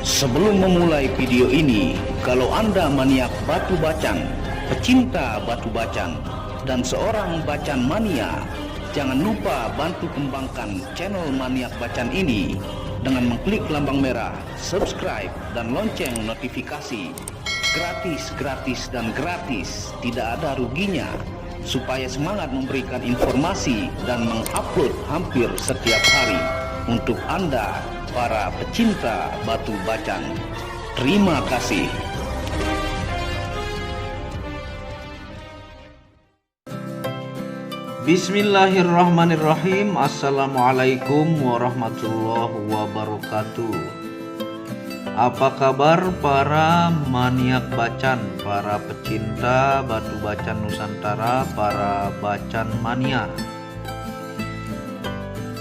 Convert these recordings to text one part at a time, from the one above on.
Sebelum memulai video ini, kalau Anda maniak batu bacan, pecinta batu bacan, dan seorang bacan mania, jangan lupa bantu kembangkan channel Maniak Bacan ini dengan mengklik lambang merah, subscribe, dan lonceng notifikasi. Gratis, dan gratis, tidak ada ruginya, supaya semangat memberikan informasi dan mengupload hampir setiap hari untuk Anda, para pecinta batu bacan. Terima kasih. Bismillahirrahmanirrahim. Assalamualaikum warahmatullahi wabarakatuh. Apa kabar para maniak bacan, para pecinta batu bacan Nusantara, para bacan mania?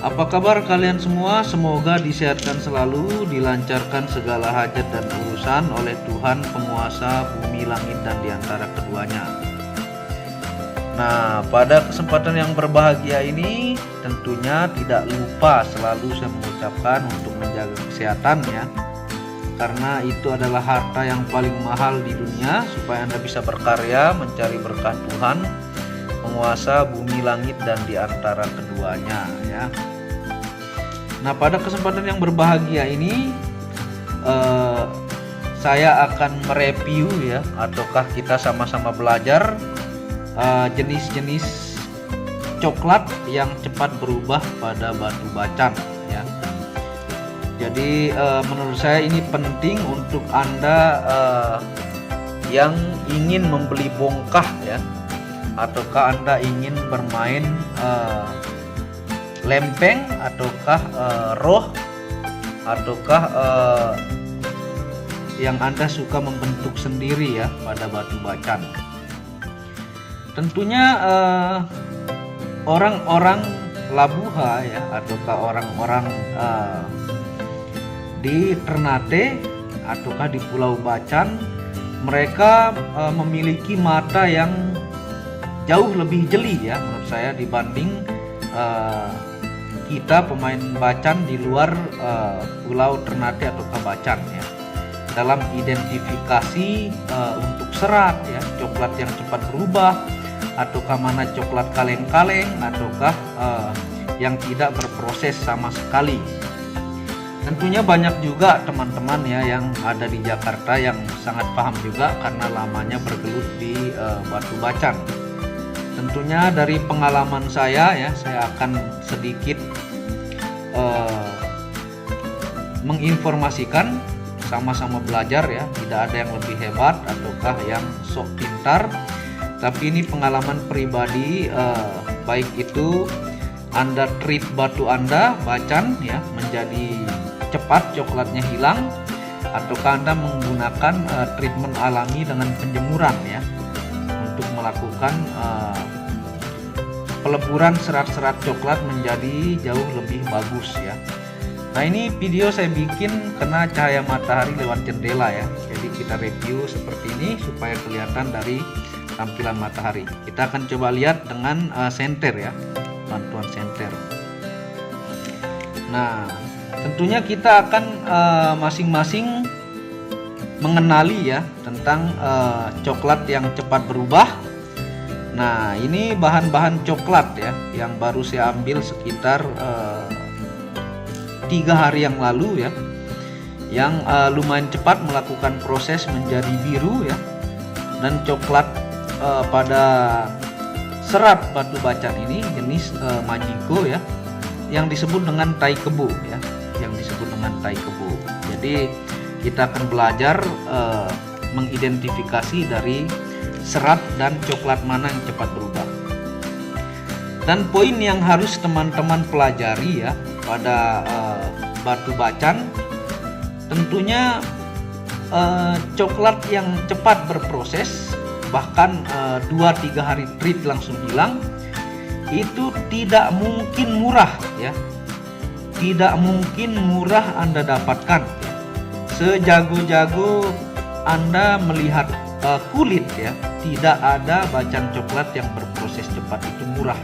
Apa kabar kalian semua? Semoga disehatkan selalu, dilancarkan segala hajat dan urusan oleh Tuhan penguasa bumi, langit, dan diantara keduanya. Nah, pada kesempatan yang berbahagia ini tentunya tidak lupa selalu saya mengucapkan untuk menjaga kesehatan ya, karena itu adalah harta yang paling mahal di dunia, supaya Anda bisa berkarya mencari berkah Tuhan penguasa bumi, langit, dan diantara keduanya ya. Nah, pada kesempatan yang berbahagia ini saya akan mereview ya, ataukah kita sama-sama belajar jenis-jenis coklat yang cepat berubah pada batu bacan ya. Jadi menurut saya ini penting untuk Anda yang ingin membeli bongkah ya, ataukah Anda ingin bermain lempeng, ataukah roh, ataukah yang Anda suka membentuk sendiri ya pada batu bacan. Tentunya orang-orang Labuha ya, ataukah orang-orang di Ternate ataukah di Pulau Bacan, mereka memiliki mata yang jauh lebih jeli ya menurut saya dibanding kita pemain bacan di luar Pulau Ternate ataukah Bacan ya, dalam identifikasi untuk serat ya, coklat yang cepat berubah, ataukah mana coklat kaleng-kaleng, ataukah yang tidak berproses sama sekali. Tentunya banyak juga teman-teman ya yang ada di Jakarta yang sangat paham juga karena lamanya bergelut di batu bacan. Tentunya dari pengalaman saya ya, saya akan sedikit menginformasikan, sama-sama belajar ya, tidak ada yang lebih hebat ataukah yang sok pintar, tapi ini pengalaman pribadi, baik itu Anda treat batu Anda bacan ya menjadi cepat coklatnya hilang, ataukah Anda menggunakan treatment alami dengan penjemuran ya untuk melakukan peleburan serat-serat coklat menjadi jauh lebih bagus ya. Nah, ini video saya bikin kena cahaya matahari lewat jendela ya, jadi kita review seperti ini supaya kelihatan dari tampilan matahari. Kita akan coba lihat dengan senter ya, bantuan senter. Nah, tentunya kita akan masing-masing mengenali ya tentang coklat yang cepat berubah. Nah, ini bahan-bahan coklat ya yang baru saya ambil sekitar 3 hari yang lalu ya, yang lumayan cepat melakukan proses menjadi biru ya, dan coklat pada serat batu bacan ini jenis Majiko ya, yang disebut dengan tai kebo ya, yang disebut dengan tai kebo. Jadi kita akan belajar mengidentifikasi dari serat dan coklat mana yang cepat berubah. Dan poin yang harus teman-teman pelajari ya pada batu bacan, tentunya coklat yang cepat berproses, bahkan 2-3 hari treat langsung hilang, itu tidak mungkin murah ya, tidak mungkin murah Anda dapatkan. Sejago-jago Anda melihat kulit ya, tidak ada bacan coklat yang berproses cepat itu murah.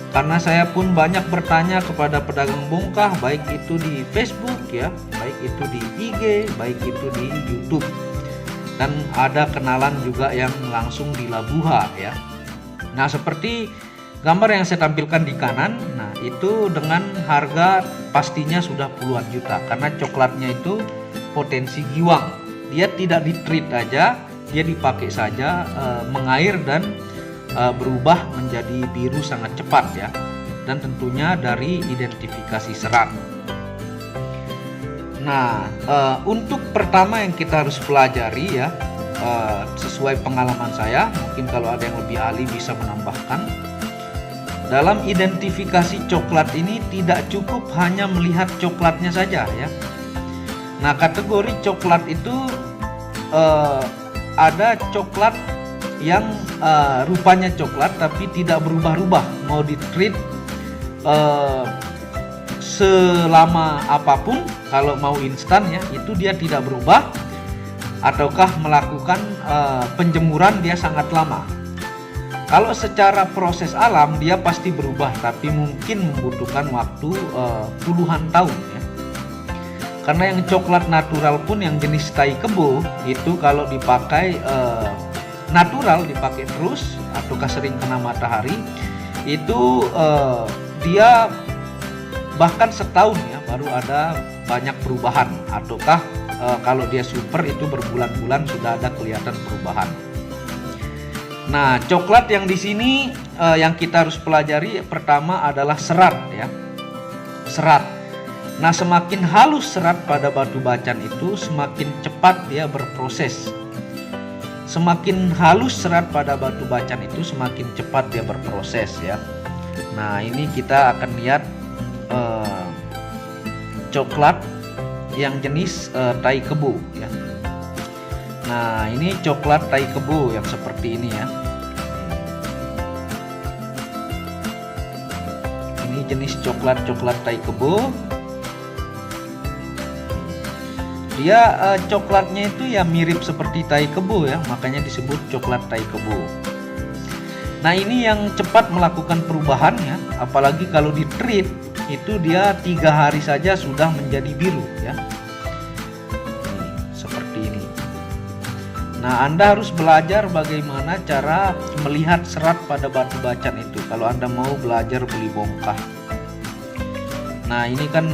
karena saya pun banyak bertanya kepada pedagang bongkah, baik itu di Facebook ya, baik itu di IG, baik itu di YouTube, dan ada kenalan juga yang langsung di Labuha ya. Nah, seperti gambar yang saya tampilkan di kanan, nah itu dengan harga pastinya sudah puluhan juta, karena coklatnya itu potensi giwang. Dia tidak di-treat aja, dia dipakai saja, mengair dan berubah menjadi biru sangat cepat ya, dan tentunya dari identifikasi serat. Nah, untuk pertama yang kita harus pelajari ya, sesuai pengalaman saya, mungkin kalau ada yang lebih ahli bisa menambahkan. Dalam identifikasi coklat ini tidak cukup hanya melihat coklatnya saja ya. Nah, kategori coklat itu ada coklat yang rupanya coklat tapi tidak berubah-ubah, mau di-treat selama apapun, kalau mau instan ya itu dia tidak berubah, ataukah melakukan penjemuran dia sangat lama. Kalau secara proses alam dia pasti berubah, tapi mungkin membutuhkan waktu puluhan tahun ya. Karena yang coklat natural pun yang jenis tai kebo itu kalau dipakai natural, dipakai terus ataukah sering kena matahari, itu dia bahkan setahun ya baru ada banyak perubahan, ataukah kalau dia super itu berbulan-bulan sudah ada kelihatan perubahan. Nah, coklat yang di sini yang kita harus pelajari pertama adalah serat ya. Serat. Nah, semakin halus serat pada batu bacan itu semakin cepat dia berproses. Semakin halus serat pada batu bacan itu semakin cepat dia berproses ya. Nah, ini kita akan lihat coklat yang jenis tai kebo ya. Nah, ini coklat tai kebo yang seperti ini ya. Ini jenis coklat tai kebo. Dia coklatnya itu ya mirip seperti tai kebo ya, makanya disebut coklat tai kebo. Nah, ini yang cepat melakukan perubahan ya, apalagi kalau di-treat itu dia 3 hari saja sudah menjadi biru ya. Seperti ini. Nah, Anda harus belajar bagaimana cara melihat serat pada batu bacan itu kalau Anda mau belajar beli bongkah. Nah, ini kan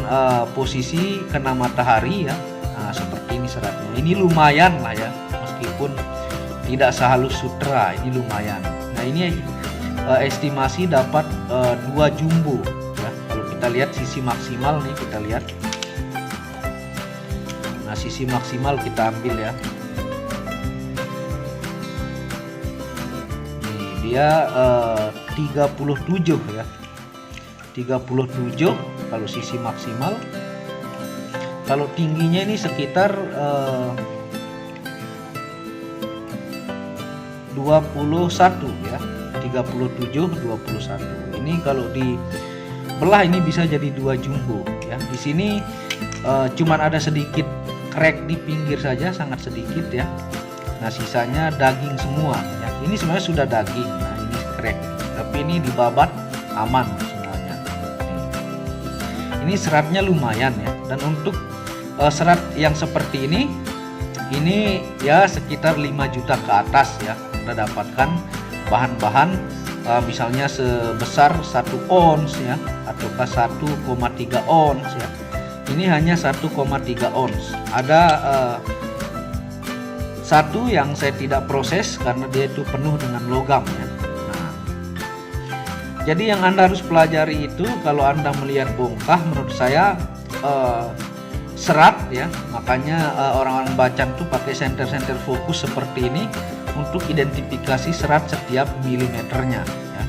posisi kena matahari ya. Nah, seperti ini seratnya. Ini lumayan lah ya, meskipun tidak sehalus sutra, ini lumayan. Nah, ini estimasi dapat 2 jumbo ya. Kalau kita lihat sisi maksimal nih, kita lihat. Nah, sisi maksimal kita ambil ya. Nih, dia 37 ya. 37 kalau sisi maksimal. Kalau tingginya ini sekitar 21 ya, 37 21. Ini kalau dibelah ini bisa jadi 2 jumbo ya. Di sini cuman ada sedikit crack di pinggir saja, sangat sedikit ya. Nah, sisanya daging semua ya. Ini sebenarnya sudah daging. Nah, ini crack, tapi ini dibabat aman semuanya. Ini seratnya lumayan ya. Dan untuk serat yang seperti ini ya sekitar 5 juta ke atas ya. Kita dapatkan bahan-bahan misalnya sebesar 1 ons ya, ataukah 1,3 ons ya. Ini hanya 1,3 ons. Ada satu yang saya tidak proses karena dia itu penuh dengan logam ya. Nah, jadi yang Anda harus pelajari itu kalau Anda melihat bongkah, menurut saya serat ya, makanya orang-orang bacan tuh pakai senter fokus seperti ini untuk identifikasi serat setiap milimeternya ya.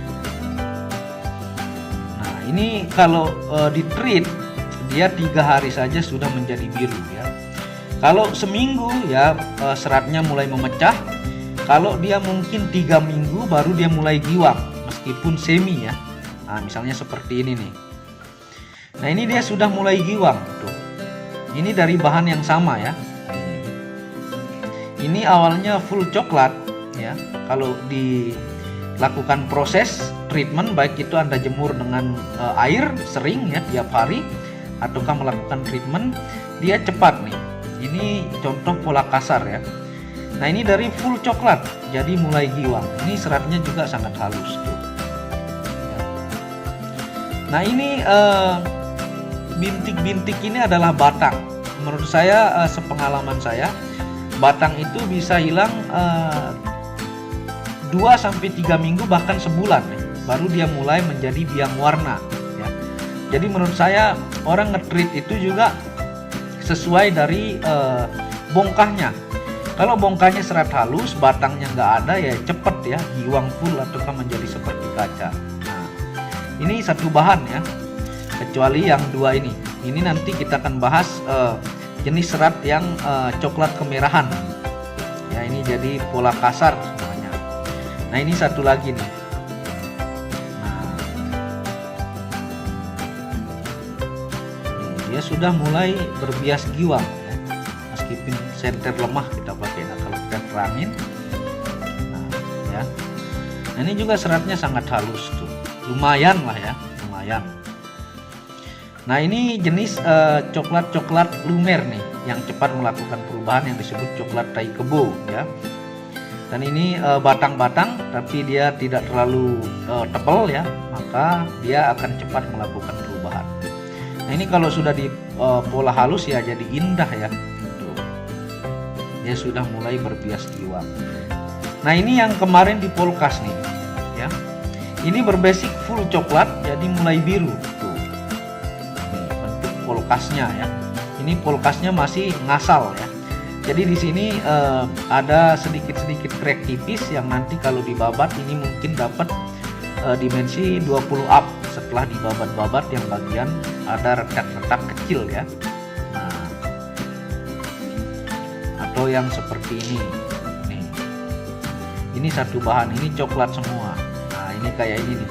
Nah, ini kalau di-treat dia 3 hari saja sudah menjadi biru ya. Kalau seminggu ya seratnya mulai memecah. Kalau dia mungkin 3 minggu baru dia mulai giwang meskipun semi ya. Nah, misalnya seperti ini nih. Nah, ini dia sudah mulai giwang tuh. Ini dari bahan yang sama ya. Ini awalnya full coklat ya. Kalau dilakukan proses treatment, baik itu Anda jemur dengan air sering ya tiap hari, ataukah melakukan treatment, dia cepat nih. Ini contoh pola kasar ya. Nah ini dari full coklat jadi mulai giwang. Ini seratnya juga sangat halus tuh. Nah ini bintik-bintik ini adalah batang. Menurut saya, sepengalaman saya, batang itu bisa hilang 2-3 minggu bahkan sebulan nih, baru dia mulai menjadi biang warna ya. Jadi menurut saya orang nge-treat itu juga sesuai dari bongkahnya. Kalau bongkahnya serat halus, batangnya nggak ada, ya cepet ya giwang full ataukah menjadi seperti kaca. Nah ini satu bahan ya, kecuali yang dua ini. Ini nanti kita akan bahas jenis serat yang coklat kemerahan ya. Ini jadi pola kasar semuanya. Nah ini satu lagi nih. Nah, dia sudah mulai berbias giwang ya. Meskipun senter lemah kita pakai. Nah kalau kita terangin, nah ya. Nah ini juga seratnya sangat halus tuh, lumayan lah ya, lumayan. Nah ini jenis coklat-coklat lumer nih, yang cepat melakukan perubahan, yang disebut coklat tai kebo ya. Dan ini batang-batang tapi dia tidak terlalu tebal ya, maka dia akan cepat melakukan perubahan. Nah ini kalau sudah di pola halus ya jadi indah ya. Tuh. Dia sudah mulai berbias giwang. Nah ini yang kemarin di polkas nih ya. Ini berbasic full coklat jadi mulai biru tuh. Ini bentuk polkasnya ya. Ini polkasnya masih ngasal ya. Jadi di sini ada sedikit-sedikit crack tipis yang nanti kalau dibabat ini mungkin dapat dimensi 20 up setelah dibabat-babat, yang bagian ada retak-retak kecil ya. Nah, atau yang seperti ini. Nih. Ini satu bahan, ini coklat semua. Nah, ini kayak ini nih.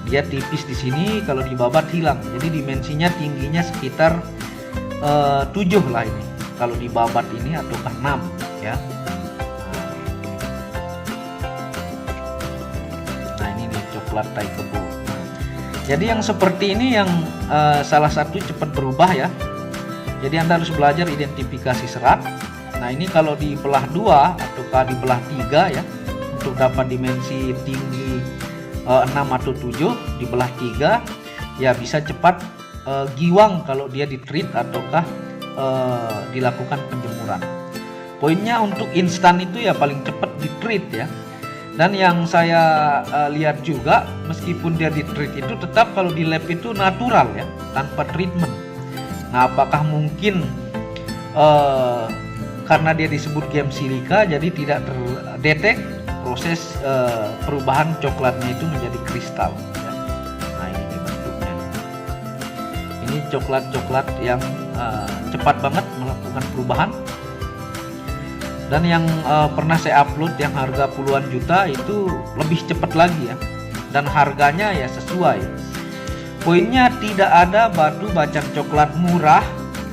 Dia tipis di sini, kalau dibabat hilang. Jadi dimensinya tingginya sekitar 7 lah ini. Kalau dibabat ini ataukah 6 ya. Nah ini nih coklat tai kebo. Nah, jadi yang seperti ini yang salah satu cepat berubah ya. Jadi Anda harus belajar identifikasi serat. Nah ini kalau dibelah 2 ataukah dibelah 3 ya, untuk dapat dimensi tinggi 6 atau 7 dibelah 3 ya bisa cepat giwang kalau dia di-treat ataukah dilakukan penjemuran. Poinnya untuk instan itu ya paling cepat di-treat ya. Dan yang saya lihat juga, meskipun dia di-treat itu tetap kalau di lab itu natural ya, tanpa treatment. Nah apakah mungkin karena dia disebut gem silika jadi tidak terdetek proses perubahan coklatnya itu menjadi kristal ya. Nah ini bentuknya. Ini coklat-coklat yang cepat banget melakukan perubahan. Dan yang pernah saya upload yang harga puluhan juta itu lebih cepat lagi ya, dan harganya ya sesuai. Poinnya tidak ada batu bacang coklat murah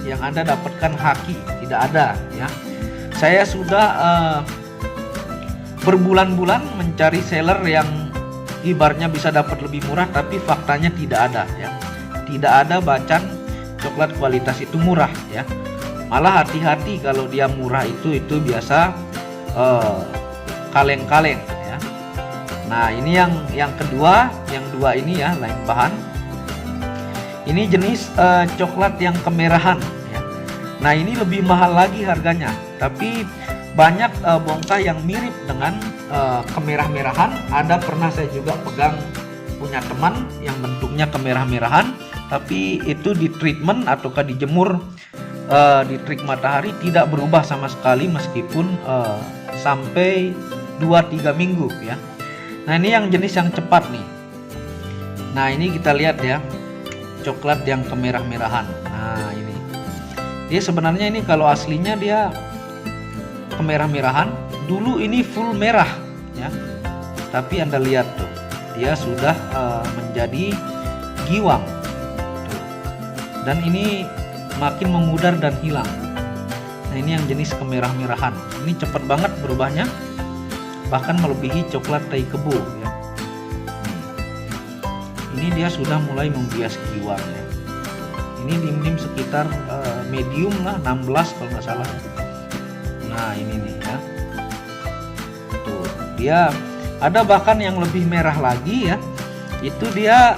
yang Anda dapatkan haki, tidak ada ya. Saya sudah berbulan-bulan mencari seller yang ibaratnya bisa dapat lebih murah, tapi faktanya tidak ada ya. Tidak ada bacang coklat kualitas itu murah ya. Malah hati-hati kalau dia murah itu biasa kaleng-kaleng ya. Nah ini yang kedua, yang dua ini ya lain bahan. Ini jenis coklat yang kemerahan ya. Nah ini lebih mahal lagi harganya, tapi banyak bongkah yang mirip dengan kemerah-merahan. Ada pernah saya juga pegang punya teman yang bentuknya kemerah-merahan, tapi itu di treatment ataukah dijemur di terik matahari tidak berubah sama sekali meskipun sampai 2-3 minggu ya. Nah ini yang jenis yang cepat nih. Nah ini kita lihat ya, coklat yang kemerah-merahan. Nah ini dia sebenarnya, ini kalau aslinya dia kemerah-merahan, dulu ini full merah ya, tapi Anda lihat tuh dia sudah menjadi giwang tuh. Dan ini makin memudar dan hilang. Nah ini yang jenis kemerah-merahan, ini cepat banget berubahnya, bahkan melebihi coklat tai kebo ya. ini dia sudah mulai membias giwangnya. Ini dim-dim sekitar medium lah, 16 kalau nggak salah. Nah ini nih ya, tuh dia ada bahkan yang lebih merah lagi ya, itu dia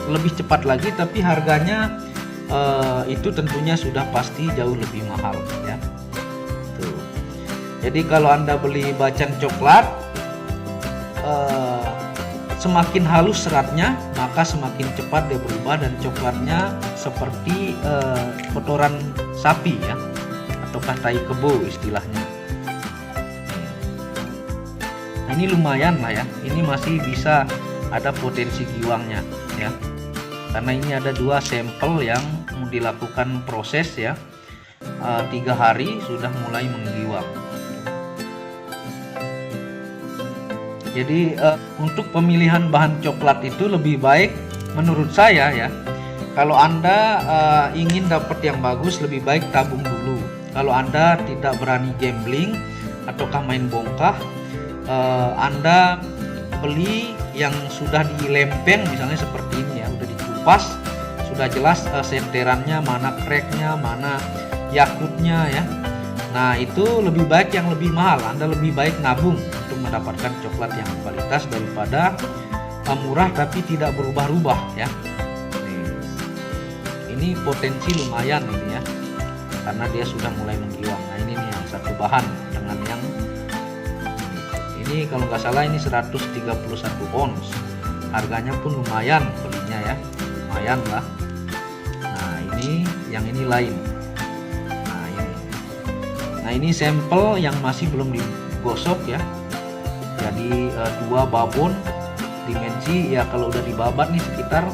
lebih cepat lagi, tapi harganya itu tentunya sudah pasti jauh lebih mahal ya. Tuh. Jadi kalau Anda beli bacan coklat, semakin halus seratnya maka semakin cepat dia berubah, dan coklatnya seperti kotoran sapi ya, ataukah tai kebo istilahnya. Nah, ini lumayan lah ya, ini masih bisa ada potensi giwangnya ya, karena ini ada 2 sampel yang dilakukan proses ya, 3 hari sudah mulai menggiwang. Jadi untuk pemilihan bahan coklat itu lebih baik menurut saya ya, kalau Anda ingin dapat yang bagus lebih baik tabung dulu. Kalau Anda tidak berani gambling ataukah main bongkah, Anda beli yang sudah dilempeng misalnya seperti ini ya, udah dikupas, sudah jelas senterannya, mana cracknya, mana yakutnya ya. Nah itu lebih baik yang lebih mahal. Anda lebih baik nabung untuk mendapatkan coklat yang kualitas daripada murah tapi tidak berubah-ubah ya. Ini potensi lumayan ini ya, karena dia sudah mulai menggiwang. Nah ini nih yang satu bahan dengan yang ini, kalau nggak salah ini 131 ons. Harganya pun lumayan belinya ya, lumayan lah. Nah ini yang ini lain. Nah ini sampel yang masih belum digosok ya. Jadi 2 babon dimensi ya, kalau udah dibabat nih sekitar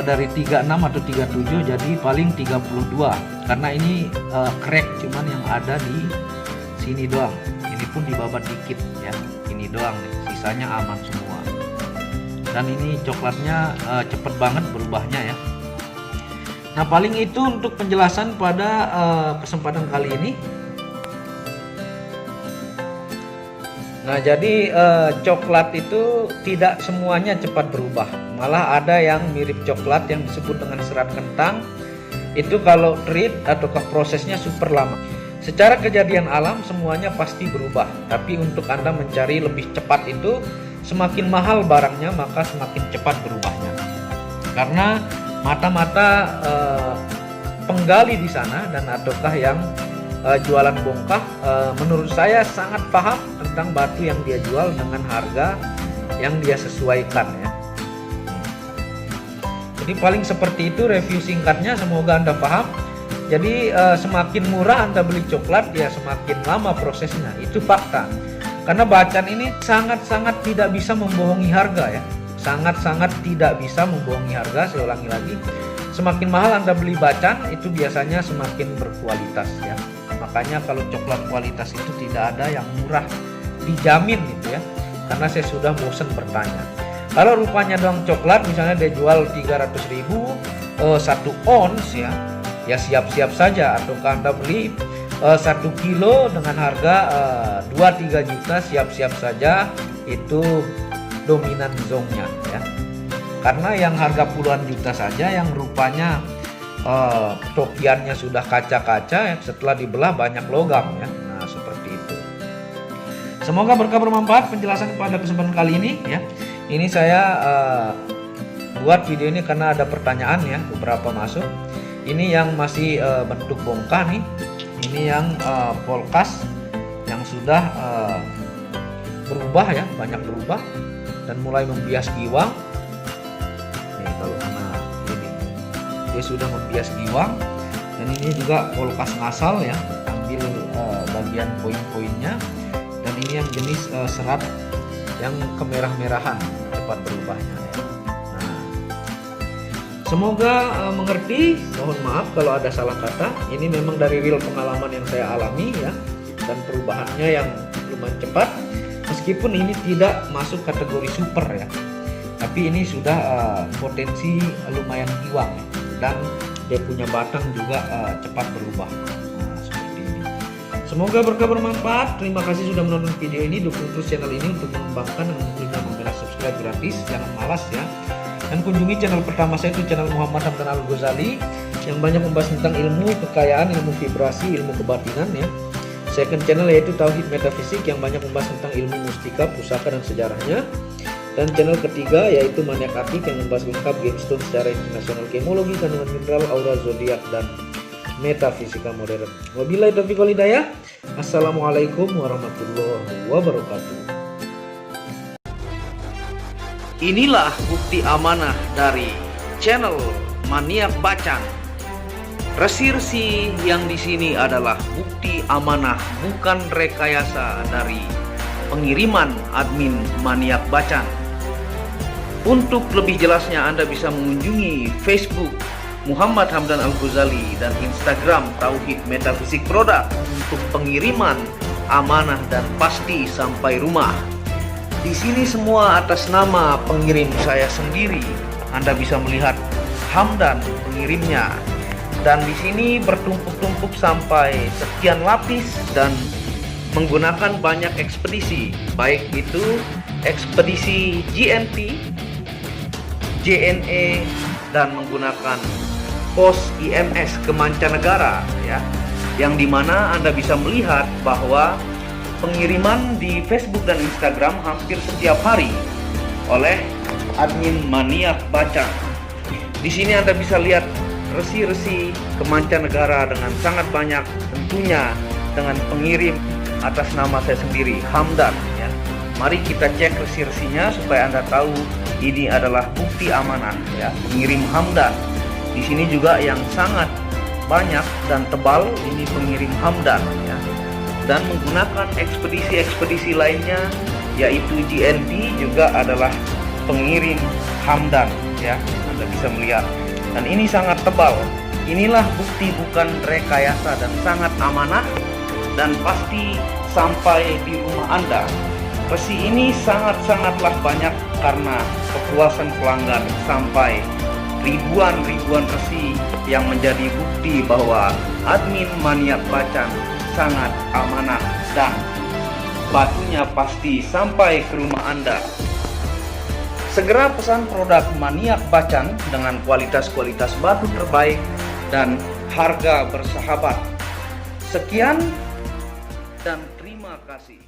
dari 36 atau 37 jadi paling 32, karena ini crack cuman yang ada di sini doang. Ini pun dibabat dikit ya, ini doang nih, sisanya aman semua. Dan ini coklatnya cepet banget berubahnya ya. Nah paling itu untuk penjelasan pada kesempatan kali ini. Nah jadi coklat itu tidak semuanya cepat berubah, malah ada yang mirip coklat yang disebut dengan serat kentang. Itu kalau treat ataukah prosesnya super lama. Secara kejadian alam semuanya pasti berubah, tapi untuk Anda mencari lebih cepat itu, semakin mahal barangnya maka semakin cepat berubahnya. Karena mata-mata penggali di sana dan ataukah yang jualan bongkah menurut saya sangat paham tentang batu yang dia jual dengan harga yang dia sesuaikan ya. Jadi paling seperti itu review singkatnya, semoga Anda paham. Jadi semakin murah Anda beli coklat ya semakin lama prosesnya, itu fakta. Karena bacan ini sangat-sangat tidak bisa membohongi harga ya, sangat-sangat tidak bisa membohongi harga. Saya ulangi lagi, semakin mahal Anda beli bacan itu biasanya semakin berkualitas ya. Makanya kalau coklat kualitas itu tidak ada yang murah, dijamin gitu ya. Karena saya sudah bosan bertanya. Kalau rupanya doang coklat misalnya dia jual 300.000 1 ons ya, ya siap-siap saja. Atau Anda beli 1 kilo dengan harga 2-3 juta, siap-siap saja itu dominan zongnya ya. Karena yang harga puluhan juta saja yang rupanya topiannya sudah kaca-kaca, setelah dibelah banyak logam ya. Nah seperti itu. Semoga berkah bermanfaat penjelasan pada kesempatan kali ini ya. Ini saya buat video ini karena ada pertanyaan ya, beberapa masuk. Ini yang masih bentuk bongkah nih. Ini yang polkas yang sudah berubah ya, banyak berubah dan mulai membias giwang. Nih kalau kena ini, dia sudah membias giwang. Dan ini juga polkas ngasal ya, ambil bagian poin-poinnya. Dan ini yang jenis serat yang kemerah-merahan, cepat berubahnya ya. Nah, semoga mengerti. Mohon maaf kalau ada salah kata. Ini memang dari real pengalaman yang saya alami ya, dan perubahannya yang lumayan cepat. Meskipun ini tidak masuk kategori super ya, tapi ini sudah potensi lumayan giwang ya. Dan dia punya batang juga cepat berubah. Nah, seperti ini. Semoga berkah bermanfaat. Terima kasih sudah menonton video ini. Dukung terus channel ini untuk mengembangkan dan memberikan membela subscribe gratis. Jangan malas ya. Dan kunjungi channel pertama saya, itu channel Muhammad Hamdan Al-Ghazali, yang banyak membahas tentang ilmu kekayaan, ilmu vibrasi, ilmu kebatinan ya. Second channel yaitu Tauhid Metafisik, yang banyak membahas tentang ilmu mustika, pusaka, dan sejarahnya. Dan channel ketiga yaitu Maniak Akik, yang membahas lengkap gemstone secara internasional, kemologi, kandungan mineral, aura, zodiak, dan metafisika modern. Wabillahi taufiq wal hidayah. Assalamualaikum warahmatullahi wabarakatuh. Inilah bukti amanah dari channel Maniak Bacan. Resi-resi yang di sini adalah bukti amanah, bukan rekayasa dari pengiriman admin Maniak Bacan. Untuk lebih jelasnya Anda bisa mengunjungi Facebook Muhammad Hamdan Al-Ghazali dan Instagram Tauhid Metafisik Produk untuk pengiriman amanah dan pasti sampai rumah. Di sini semua atas nama pengirim saya sendiri. Anda bisa melihat Hamdan pengirimnya. Dan di sini bertumpuk-tumpuk sampai sekian lapis dan menggunakan banyak ekspedisi, baik itu ekspedisi GNT, JNE, dan menggunakan pos IMS ke mancanegara ya. Yang dimana Anda bisa melihat bahwa pengiriman di Facebook dan Instagram hampir setiap hari oleh admin Maniak Bacan. Di sini Anda bisa lihat resi-resi ke mancanegara dengan sangat banyak, tentunya dengan pengirim atas nama saya sendiri, Hamdan ya. Mari kita cek resi-resinya supaya Anda tahu ini adalah bukti amanah ya, pengirim Hamdan. Di sini juga yang sangat banyak dan tebal, ini pengirim Hamdan ya. Dan menggunakan ekspedisi-ekspedisi lainnya yaitu GNT juga adalah pengirim Hamdan ya. Anda bisa melihat, dan ini sangat tebal. Inilah bukti bukan rekayasa dan sangat amanah dan pasti sampai di rumah Anda. Resi ini sangat-sangatlah banyak karena kepuasan pelanggan sampai ribuan resi, yang menjadi bukti bahwa admin Maniak Bacan sangat amanah dan batunya pasti sampai ke rumah Anda. Segera pesan produk Maniak Bacan dengan kualitas batu terbaik dan harga bersahabat. Sekian dan terima kasih.